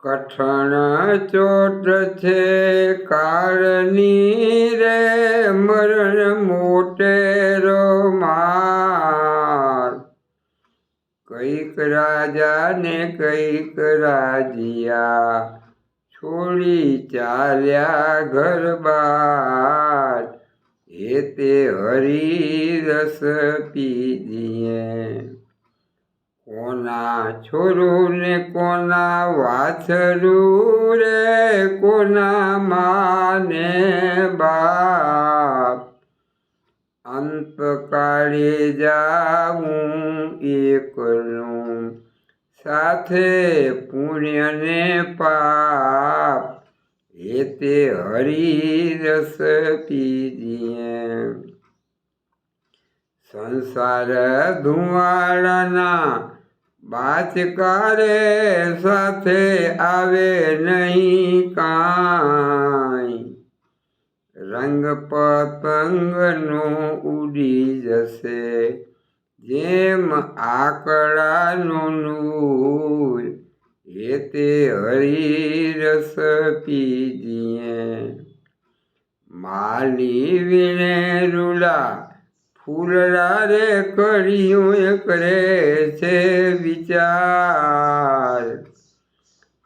કઠણ ચોટ છે કાળની રે મરણ મોટેરો માર કઈક રાજા ને કઈક રાજિયા છોડી ચાલ્યા ઘર બાર એ તે હરી રસ પીજીએ કોના છોરું ને કોના વાછરું રે કોના માને બાપ અંતકાળે જાવું એકલું સાથે પુણ્ય ને પાપ એ તે હરી રસ પીજીએ સંસાર ધુવાડાના બાચકારે સાથે આવે નહીં કાંઈ રંગ પતંગનું ઉડી જશે જેમ આકડાનું નૂર એ તે હરી રસ પીજીએ માલી વીણે રૂડા ફૂલડા રે કર્યું કરે છે વિચાર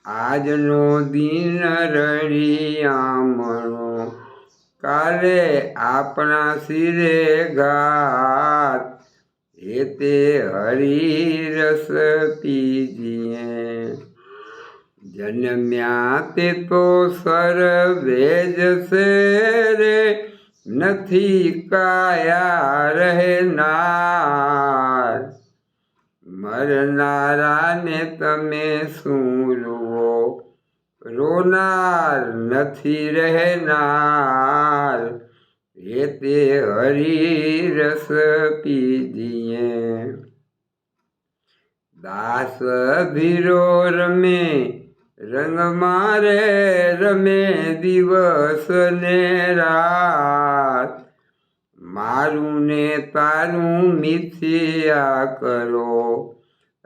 આજનો દિન રળિયામણો કાલે આપણા શિરે ઘાત એ તે હરી રસ પીજીએ જન્મ્યા તે તો સર્વે જશે રે નથી કાયા રહેનાર મરનારાને તમે શું લો રોનાર નથી રહેનાર એ તે હરી રસ પીજીએ દાસ ધીરો રમે રંગ મારે રમે દિવસ ને રાત મારું ને તારું મિથ્યા કરો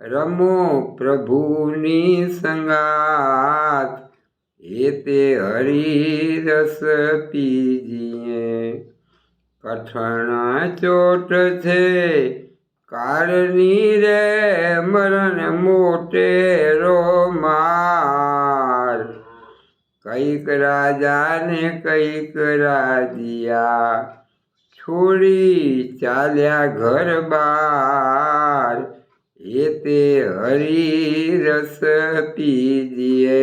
રમો પ્રભુની સંગાત એ તે હરી રસ પીજીએ કઠણ ચોટ છે કાળની રે મરણ મોટેરો માર કઈક રાજા ને કઈક રાજિયા છોડી ચાલ્યા ઘર બાર એ તે હરી રસ પીજીએ